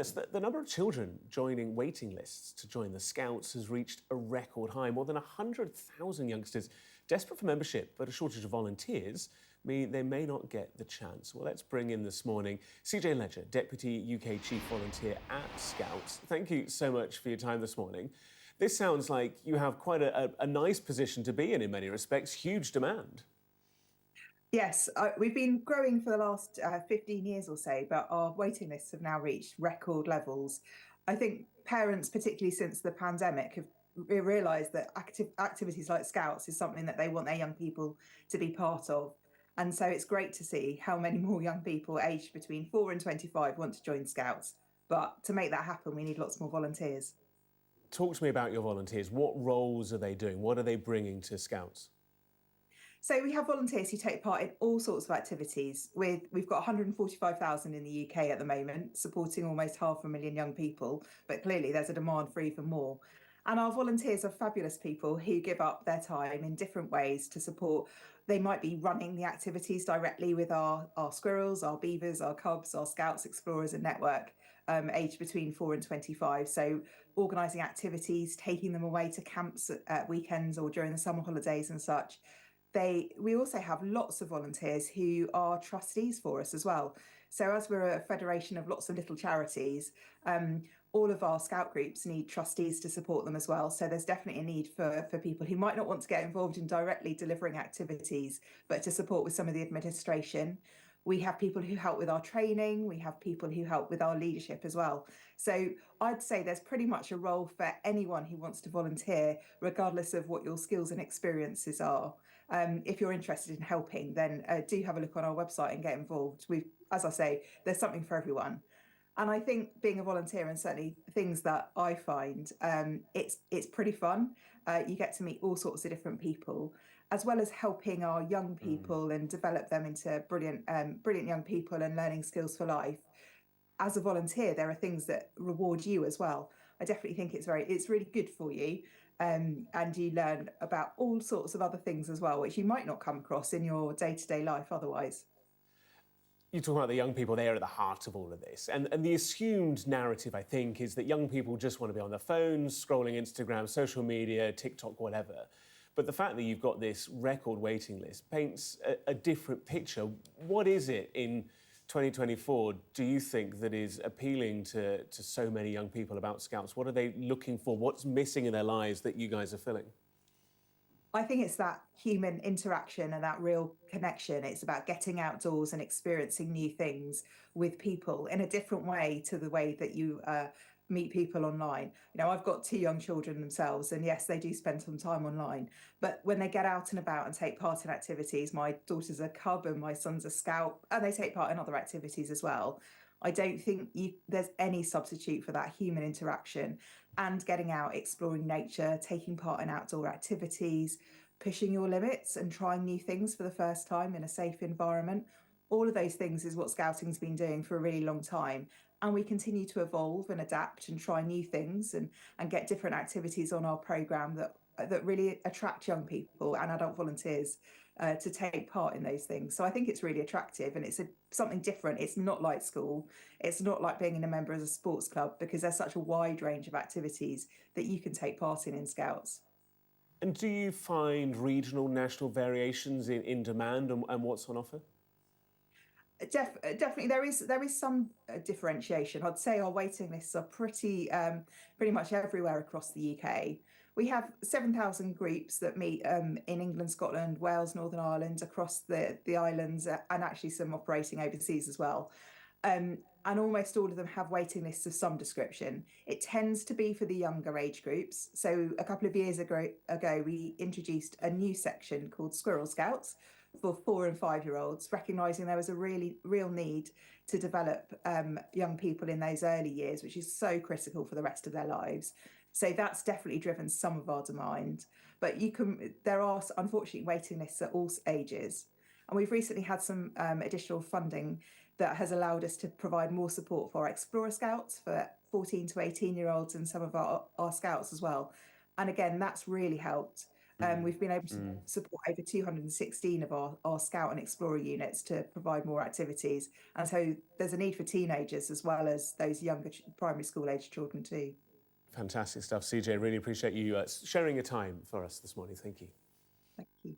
first, the number of children joining waiting lists to join the Scouts has reached a record high. More than 100,000 youngsters desperate for membership, but a shortage of volunteers mean they may not get the chance. Well, let's bring in this morning CJ Ledger, Deputy UK Chief Volunteer at Scouts. Thank you so much for your time this morning. This sounds like you have quite a nice position to be in many respects, huge demand. Yes, we've been growing for the last 15 years or so, but our waiting lists have now reached record levels. I think parents, particularly since the pandemic, have realised that activities like Scouts is something that they want their young people to be part of. And so it's great to see how many more young people aged between 4 and 25 want to join Scouts. But to make that happen, we need lots more volunteers. Talk to me about your volunteers. What roles are they doing? What are they bringing to Scouts? So we have volunteers who take part in all sorts of activities. We've got 145,000 in the UK at the moment, supporting almost 500,000 young people, but clearly there's a demand for even more. And our volunteers are fabulous people who give up their time in different ways to support. They might be running the activities directly with our squirrels, our beavers, our cubs, our scouts, explorers and network, aged between 4 and 25. So organising activities, taking them away to camps at weekends or during the summer holidays and such. We also have lots of volunteers who are trustees for us as well. So as we're a federation of lots of little charities, all of our scout groups need trustees to support them as well. So there's definitely a need for people who might not want to get involved in directly delivering activities, but to support with some of the administration. We have people who help with our training. We have people who help with our leadership as well. So I'd say there's pretty much a role for anyone who wants to volunteer, regardless of what your skills and experiences are. If you're interested in helping, then do have a look on our website and get involved. As I say, there's something for everyone. And I think being a volunteer, and certainly things that I find, it's pretty fun. You get to meet all sorts of different people, as well as helping our young people and develop them into brilliant young people and learning skills for life. As a volunteer, there are things that reward you as well. I definitely think it's really good for you. And you learn about all sorts of other things as well, which you might not come across in your day-to-day life otherwise. You talk about the young people, they are at the heart of all of this. And the assumed narrative, I think, is that young people just want to be on their phones, scrolling Instagram, social media, TikTok, whatever. But the fact that you've got this record waiting list paints a different picture. What is it in 2024, do you think, that is appealing to so many young people about Scouts? What are they looking for? What's missing in their lives that you guys are filling? I think it's that human interaction and that real connection. It's about getting outdoors and experiencing new things with people in a different way to the way that you meet people online. I've got 2 young children themselves, and yes, they do spend some time online. But when they get out and about and take part in activities, my daughter's a cub and my son's a scout, and they take part in other activities as well. I don't think there's any substitute for that human interaction and getting out, exploring nature, taking part in outdoor activities, pushing your limits and trying new things for the first time in a safe environment. All of those things is what Scouting's been doing for a really long time. And we continue to evolve and adapt and try new things and get different activities on our programme that really attract young people and adult volunteers to take part in those things. So I think it's really attractive, and it's something different. It's not like school. It's not like being a member of a sports club, because there's such a wide range of activities that you can take part in Scouts. And do you find regional, national variations in demand and what's on offer? Definitely, there is some differentiation. I'd say our waiting lists are pretty much everywhere across the UK. We have 7,000 groups that meet in England, Scotland, Wales, Northern Ireland, across the islands, and actually some operating overseas as well. And almost all of them have waiting lists of some description. It tends to be for the younger age groups. So a couple of years ago, we introduced a new section called Squirrel Scouts for 4 and 5-year-olds, recognising there was a real need to develop young people in those early years, which is so critical for the rest of their lives. So that's definitely driven some of our demand. But there are unfortunately waiting lists at all ages. And we've recently had some additional funding that has allowed us to provide more support for our Explorer Scouts for 14 to 18-year-olds and some of our Scouts as well. And again, that's really helped. We've been able to support over 216 of our Scout and Explorer units to provide more activities. And so there's a need for teenagers as well as those younger primary school age children too. Fantastic stuff, CJ. Really appreciate you sharing your time for us this morning. Thank you. Thank you.